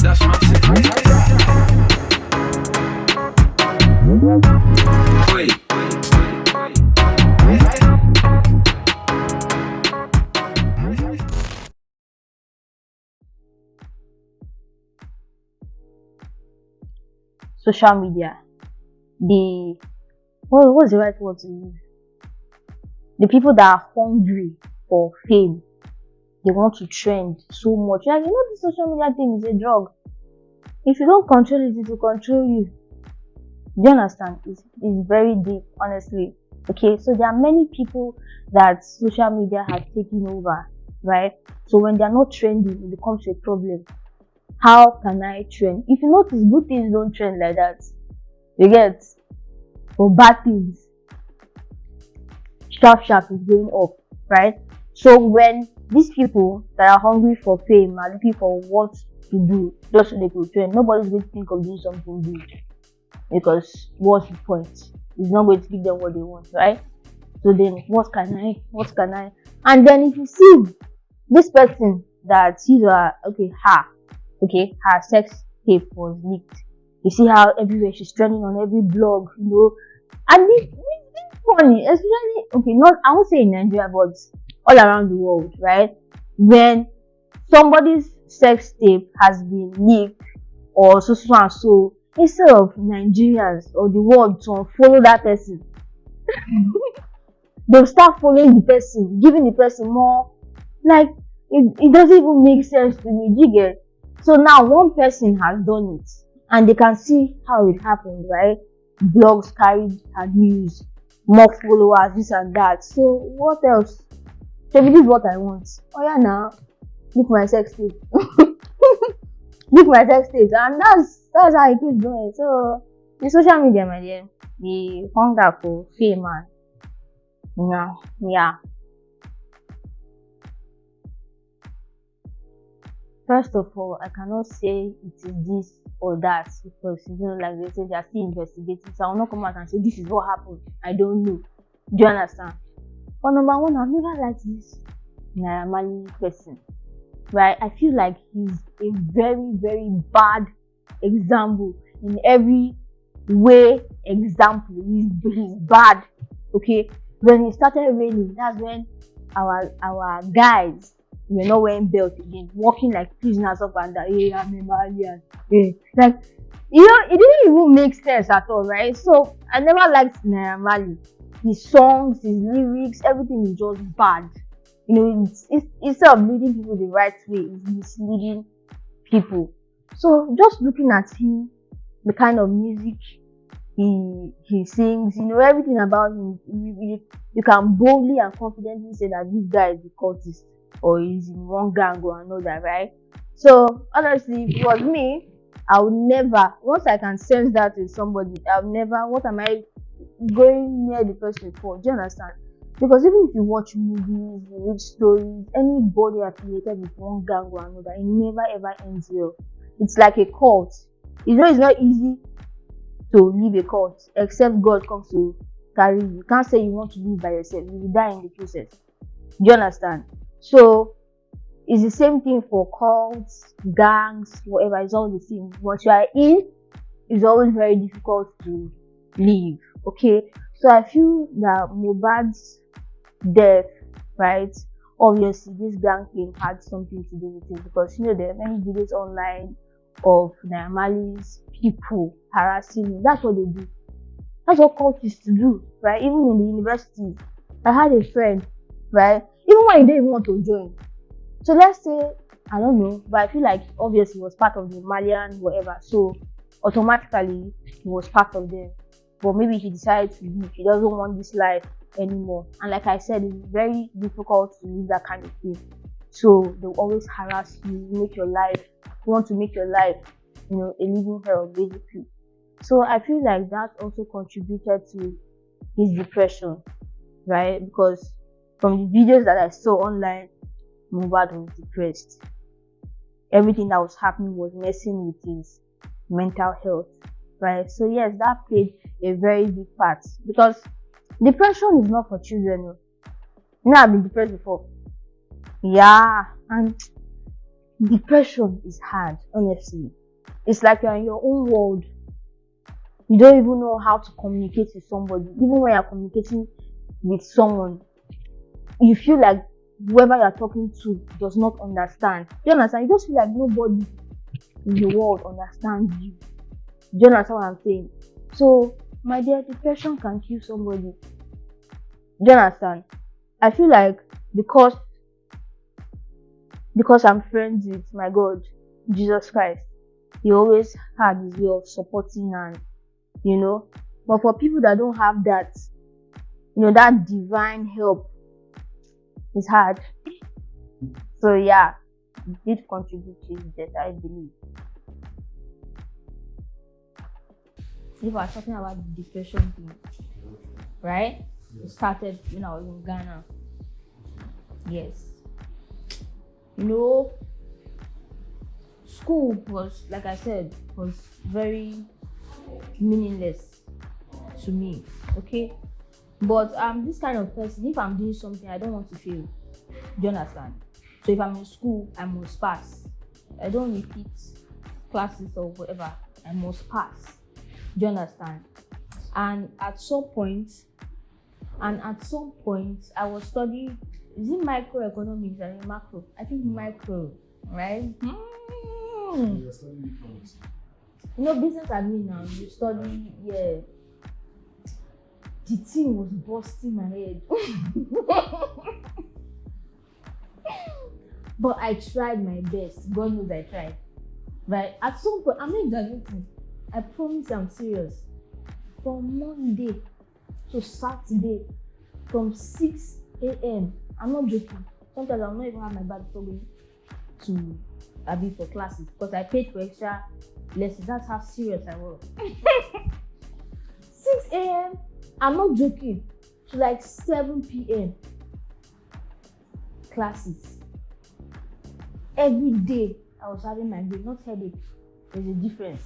That's my secret. Wait. Social media, the what's the right word to use? The people that are hungry for fame, they want to trend so much. Like, this social media thing is a drug. If you don't control it, it will control you. Do you understand? It's very deep, honestly. Okay, so there are many people that social media has taken over, right? So when they are not trending, it becomes a problem. How can I trend? If you notice, good things don't trend like that. You get? For bad things, sharp is going up, right? So when these people that are hungry for fame are looking for what to do just so they could trend, nobody's going to think of doing something good, because what's the point? It's not going to give them what they want, right? So then what can I? And then if you see this person that he's her sex tape was leaked. You see how everywhere she's trending on every blog, and it's funny, especially not, I won't say in Nigeria, but all around the world, right? When somebody's sex tape has been leaked or so and so, instead of Nigerians or the world to follow that person, they'll start following the person, giving the person more. Like, it doesn't even make sense to me. Do you get? So now one person has done it and they can see how it happened, right? Blogs carried her news, more followers, this and that. So what else? So this is what I want. Oh yeah, now look my sex tape. Look my sex tape, and that's how it is going. So the social media, my dear, the hunger for fame, and yeah. First of all, I cannot say it is this or that, because like they say, they are still investigating. So I will not come out and say this is what happened. I don't know. Do you understand? But number one, I've never liked this Naira Marley person, right? I feel like he's a very, very bad example in every way. He's bad. Okay, when it started raining, that's when our guys were not wearing belts again, walking like prisoners up and down. Hey, I'm a Malian. Hey. Like, it didn't even make sense at all, right? So I never liked Naira Marley. His songs, his lyrics, everything is just bad. It's instead of leading people the right way, it's misleading people. So just looking at him, the kind of music he sings, everything about him, you can boldly and confidently say that this guy is the cultist, or he's in one gang or another, right? So honestly, if it was me, I would never, once I can sense that in somebody, what am I going near the person for? Do you understand? Because even if you watch movies, you read stories, anybody affiliated with one gang or another, it never ever ends well. It's like a cult. It's not easy to leave a cult, except God comes to carry you. You can't say you want to live by yourself. You will die in the process. Do you understand? So it's the same thing for cults, gangs, whatever. It's all the same. Once you are in, it's always very difficult to leave. Okay, so I feel that Mohbad's death, right? Obviously, this gang thing had something to do with it, because there are many videos online of Naira Marley's people harassing him. That's what they do. That's what cultists do, right? Even in the universities, I had a friend, right? Even when he didn't even want to join. So let's say, I don't know, but I feel like obviously he was part of the Malian whatever, so automatically he was part of them. But maybe he decided to leave. He doesn't want this life anymore. And like I said, it's very difficult to live that kind of thing. So they'll always harass you, want to make your life, a living hell, basically. So I feel like that also contributed to his depression, right? Because from the videos that I saw online, Mohbad was depressed. Everything that was happening was messing with his mental health, right? So yes, that played a very big part, because depression is not for children. I've been depressed before. Yeah, and depression is hard, honestly. It's like you're in your own world. You don't even know how to communicate with somebody. Even when you're communicating with someone, you feel like whoever you're talking to does not understand. Do you understand? You just feel like nobody in the world understands you. Do you understand what I'm saying? So, my dear, depression can kill somebody. Do you understand? I feel like because I'm friends with my God, Jesus Christ, He always had His way of supporting and, but for people that don't have that, that divine help, it's hard. So yeah, it did contribute to his death, I believe. If I was talking about the depression thing, right? It started when I was in Ghana. Yes. School was, like I said, was very meaningless to me. Okay? But I'm this kind of person, if I'm doing something, I don't want to fail. Do you understand? So if I'm in school, I must pass. I don't repeat classes or whatever. I must pass. Do you understand? And at some point, I was studying, is it microeconomics or macro? I think micro, right? You're studying economics. Business admin now. You study, yeah. The thing was busting my head. But I tried my best. God knows I tried. Right? At some point, I'm not exaggerating. I promise I'm serious. From Monday to Saturday, from 6 a.m. I'm not joking. Sometimes I'll not even have my bag for going to for classes because I paid for extra lessons. That's how serious I was. 6 a.m. I'm not joking. To like 7 p.m. classes. Every day I was having migraine, not headache. There's a difference.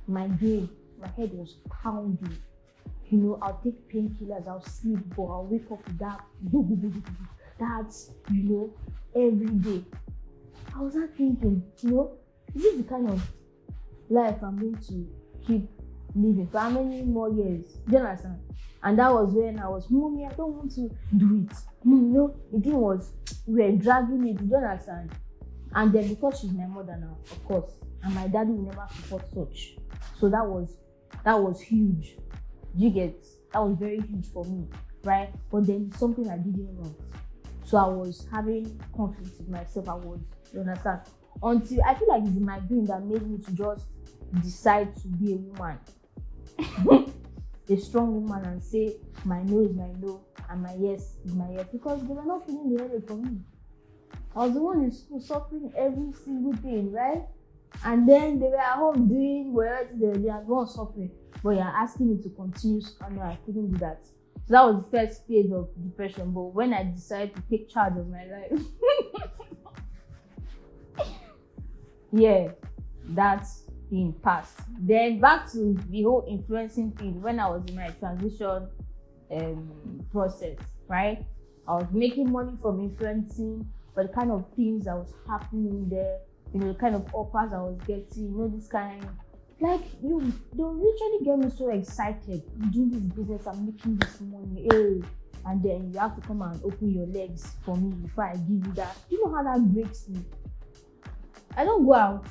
Migraine, my head was pounding. I'll take painkillers, I'll sleep, but I'll wake up with that. That's, every day. I was not thinking, is this the kind of life I'm going to keep living for how many more years? Do you understand? And that was when I was, Mommy, I don't want to do it. The thing was, we were dragging it. Do you understand? And then because she's my mother now, of course, and my daddy will never support such. So that was huge. You get? That was very huge for me, right? But then something I didn't want. So I was having conflict with myself. You understand? Until I feel like it's my dream that made me to just decide to be a woman. A strong woman, and say my no is my no and my yes is my yes, because they were not feeling the headache for me. I was the one in school suffering every single thing, right? And then they were at home doing whatever they are not suffering, but you're asking me to continue. No, I couldn't do that. So that was the first phase of depression. But when I decided to take charge of my life, yeah, that thing passed. Then back to the whole influencing thing. When I was in my transition process, right? I was making money from influencing, but the kind of things that was happening there, the kind of offers I was getting, this kind, like, they literally get me so excited. I'm doing this business, I'm making this money, and then you have to come and open your legs for me before I give you that. You know how that breaks me? I don't go out.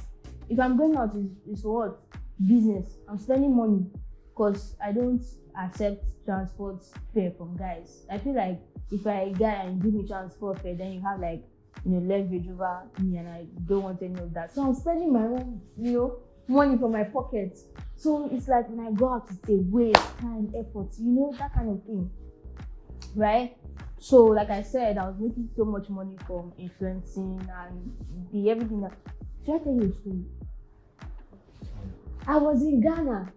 If I'm going out, it's for what? Business. I'm spending money because I don't accept transport fare from guys. I feel like if I guy and give me transport fare, then you have like, leverage over me, and I don't want any of that. So I'm spending my own, money from my pocket. So it's like when I go out, it's a waste, time, effort, that kind of thing, right? So like I said, I was making so much money from influencing and everything that. Should I tell you a story? I was in Ghana,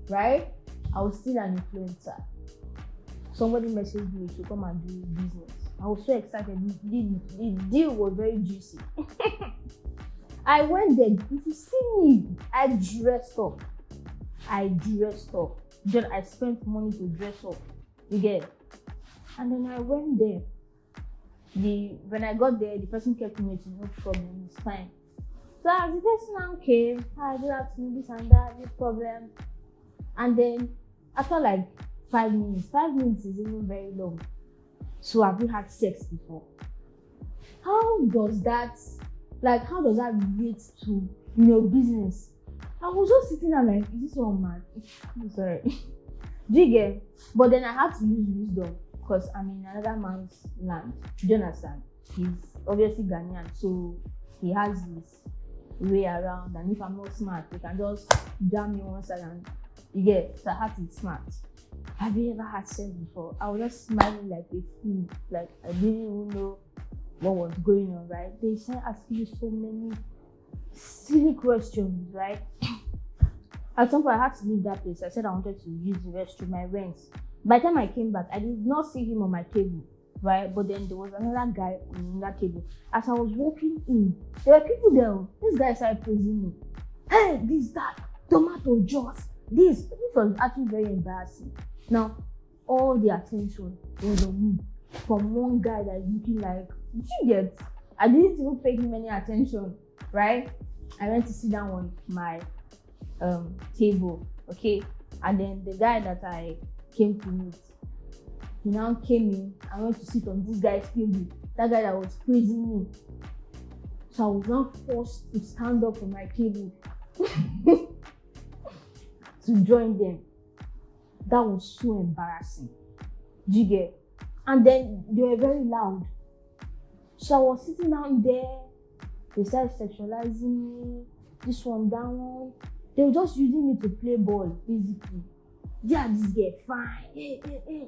right? I was still an influencer. Somebody messaged me to come and do business. I was so excited. The deal was very juicy. I went there. If you see me, I dressed up. Then I spent money to dress up. You get it? And then I went there. When I got there, the person kept me waiting, no problem, it's fine. So as the person now came, I did ask me this and that, no problem. And then after like 5 minutes is even very long. So have you had sex before? How does that relate to your business? I was just sitting there like, is this one mad? I'm sorry. Do you get? But then I had to use wisdom because I'm in another man's land. Do you understand? He's obviously Ghanaian, so he has his way around. And if I'm not smart, they can just jam me one side and you get. So I had to be smart. Have you ever had sex before? I was just smiling like a fool. Like I didn't even know what was going on, right? They started asking me so many silly questions, right? At some point, I had to leave that place. I said I wanted to use the restroom. I went. By the time I came back, I did not see him on my table, right? But then there was another guy on that table. As I was walking in, there were people there. This guy started praising me. Hey, this, that, tomato juice, this. This was actually very embarrassing. Now, all the attention was on me from one guy that is looking like, did you get? I didn't even pay him any attention, right? I went to sit down on my table, okay? And then the guy that I came to meet, he now came in. I went to sit on this guy's table, that guy that was praising me. So I was now forced to stand up from my table to join them. That was so embarrassing. Do you get? And then they were very loud. So I was sitting down there. They started sexualizing me. This one, that one. They were just using me to play ball, basically. Yeah, this girl, fine. Hey,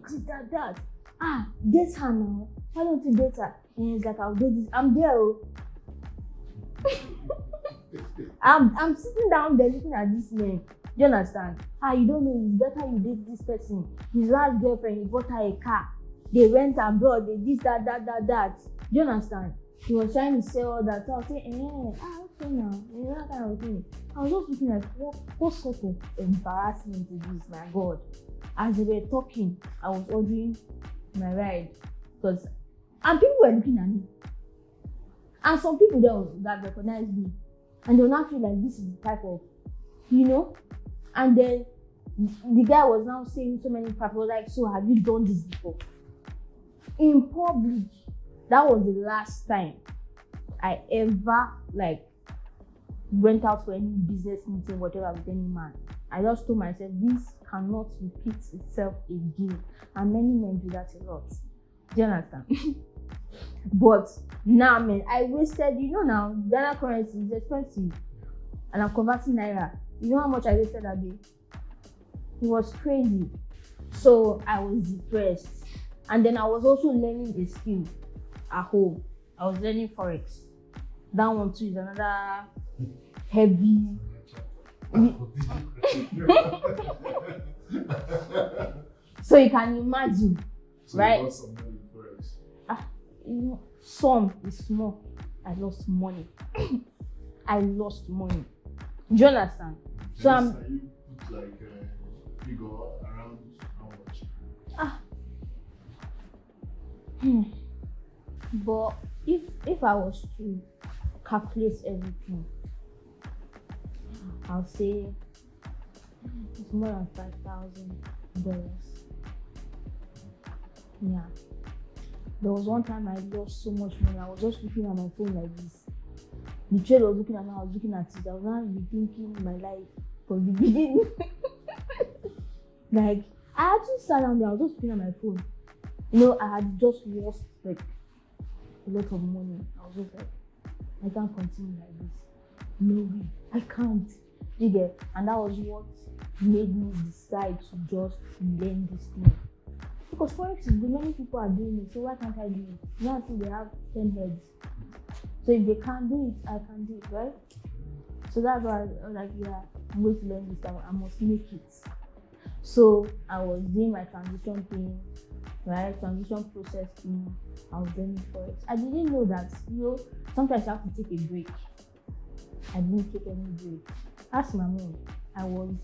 this, that. Ah, date her now. Why don't you date her? And he's like, I'll do this. I'm there. I'm sitting down there looking at this man. Do you understand? You don't know, it's better you date this person. His last girlfriend, he bought her a car. They went abroad, they this, that. Do you understand? He was trying to say all that. So I was saying, okay now. You know that kind of thing. I was just looking like, what sort of embarrassment is this, my God? As they were talking, I was ordering my ride. And people were looking at me. And some people there that recognized me. And they will not feel like this is the type of, you know? And then the guy was now saying so many people like, so have you done this before? In public. That was the last time I ever went out for any business meeting, whatever, with any man. I just told myself this cannot repeat itself again. And many men do that a lot. Do you understand? But now, man, I wasted, now, Ghana currency is expensive. And I'm converting naira. You know how much I wasted that day? It was crazy. So I was depressed. And then I was also learning a skill at home. I was learning Forex. That one too is another heavy. So you can imagine, so right? You lost some money in Forex. Some is small. I lost money. I lost money. Do you understand? So you put figure around how much? But if I was to calculate everything, I'll say it's more than $5,000. Yeah. There was one time I lost so much money. I was just looking at my phone like this. The trader was looking at me, I was looking at it. I was not rethinking my life from the beginning. I actually sat down there, I was just looking at my phone. I had just lost a lot of money. I was just like, I can't continue like this. No way, I can't. You get? And that was what made me decide to just learn this thing. Because Forex is good, many people are doing it, so why can't I do it? Now I think they have 10 heads. So if they can't do it, I can do it, right? So that's why I was like, yeah, I'm going to learn this time. I must make it. So I was doing my transition thing. right? Transition process, I was learning forex. I didn't know that, sometimes you have to take a break. I didn't take any break. Ask my mom. I would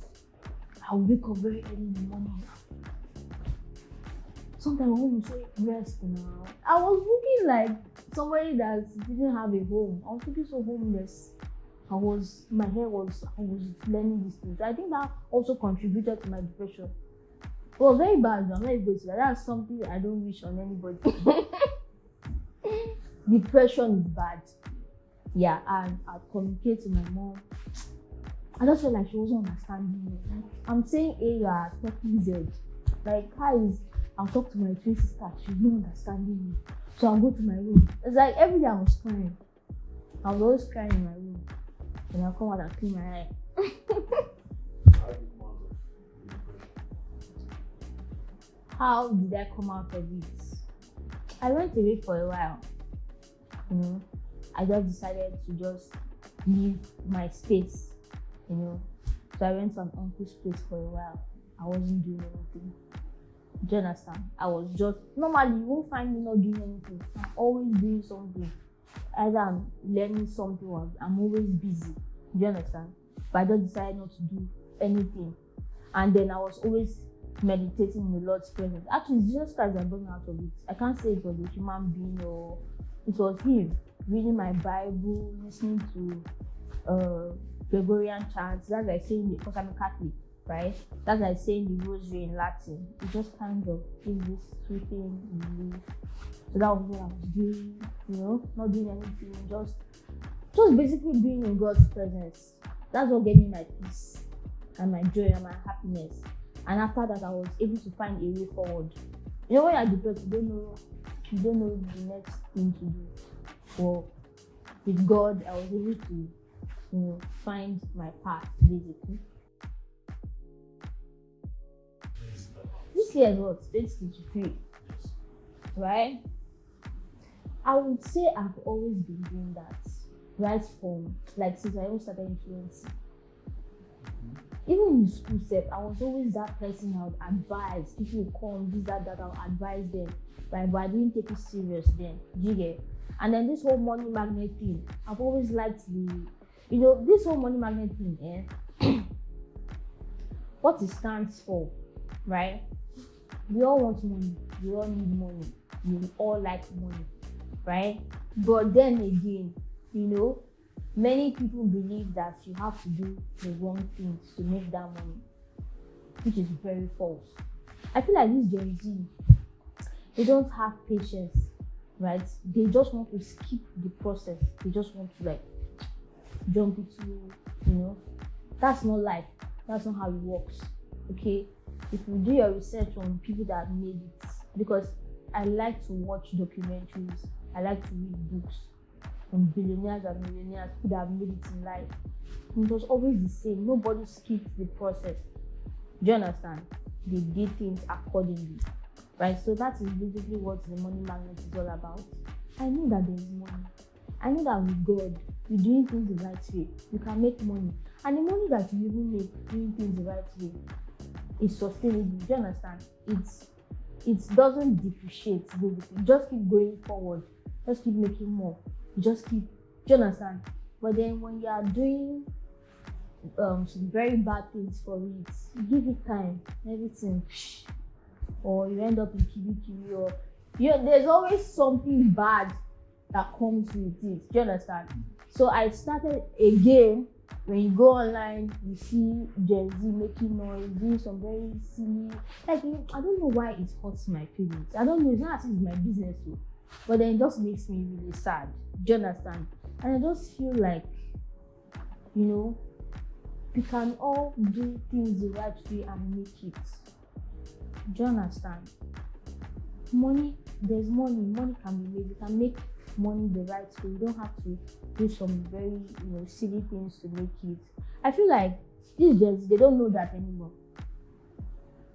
wake up very early in the morning. Sometimes when you say rest now, I was looking like somebody that didn't have a home. I was looking so homeless. I was learning these things. I think that also contributed to my depression. It was very bad. I'm not even going to that. That's something I don't wish on anybody. Depression is bad. Yeah, and I communicate to my mom. I just felt like she wasn't understanding me. Like, I'm saying A, you are talking Z. Like, I'll talk to my twin sister. She's not understanding me. So I'll go to my room. It's like every day I was crying. I was always crying in my room. And I'll come out and clean my eye. How did I come out of it? I went away for a while. I just decided to just leave my space. So I went to an uncle's place for a while. I wasn't doing anything. Do you understand? I was just, normally you won't find me not doing anything. I'm always doing something. Either I'm learning something or I'm always busy. Do you understand? But I just decided not to do anything. And then I was always meditating in the Lord's presence. Actually, Jesus Christ that brought me out of it. I can't say it was a human being or it was Him. Reading my Bible, listening to Gregorian chants. That's like saying, because I'm a Catholic, right? That's like saying the rosary in Latin. It just kind of gives this sweeping relief. So that was what I was doing, not doing anything, just basically being in God's presence. That's what gave me my peace and my joy and my happiness. And after that, I was able to find a way forward. When you're depressed, you don't know the next thing to do. But with God, I was able to, find my path, basically. This year is what? 2023, right? I would say I've always been doing that, right from, since I even started influencing. Even in school set, I was always that person I would advise. People would come, this, that, I would advise them, right? But I didn't take it serious then, do you get? And then this whole money magnet thing, I've always liked this whole money magnet thing, what it stands for, right? We all want money, we all need money, we all like money, right? But then again, many people believe that you have to do the wrong things to make that money, which is very false. I feel like this Gen Z, they don't have patience, right? They just want to skip the process. They just want to jump into, that's not life. That's not how it works, okay? If you do your research on people that made it, because I like to watch documentaries, I like to read books on billionaires and millionaires who have made it in life. And it was always the same. Nobody skipped the process. Do you understand? They did things accordingly, right? So that is basically what the money magnet is all about. I know that there is money. I know that with God, you're doing things the right way. You can make money. And the money that you even make doing things the right way is sustainable. Do you understand? It doesn't depreciate, basically. Just keep going forward. Just keep making more. Just keep, do you understand? But then when you are doing some very bad things for it, give it time, everything, or you end up in kibi, or there's always something bad that comes with it. Do you understand? So I started again. When you go online, you see Gen Z making noise, doing some very silly, I don't know why it hurts my feelings. I don't know, it's not as if it's my business too. But then it just makes me really sad. Do you understand? And I just feel like, we can all do things the right way and make it. Do you understand? Money, there's money. Money can be made. You can make money the right way. You don't have to do some very, silly things to make it. I feel like these Gen Z, they don't know that anymore.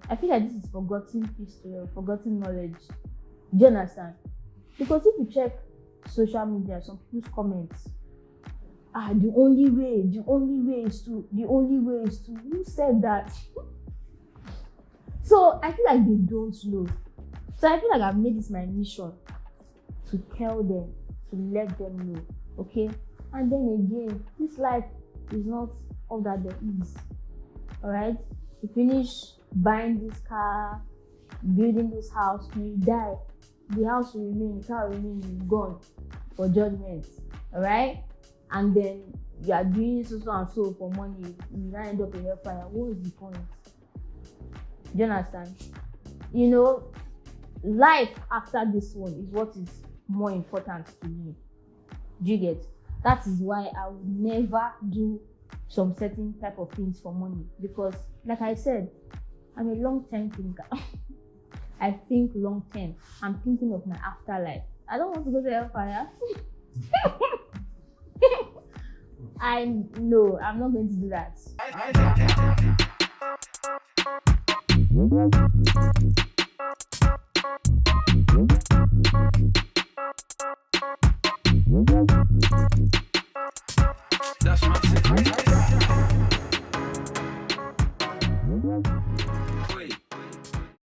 I feel like this is forgotten history or forgotten knowledge. Do you understand? Because if you check social media, some people's comments, the only way is to, who said that? So I feel like they don't know. So I feel like I've made this my mission to tell them, to let them know, okay? And then again, this life is not all that there is. Alright? You finish buying this car, building this house, you die. The house will remain, the car will remain, gone for judgment. Alright? And then you are doing so and so for money, you now end up in hellfire. What is the point? Do you understand? You know, life after this one is what is more important to me. Do you get? That is why I would never do some certain type of things for money, because like I said, I'm a long-term thinker. I think long-term. I'm thinking of my afterlife. I don't want to go to hellfire. I'm not going to do that.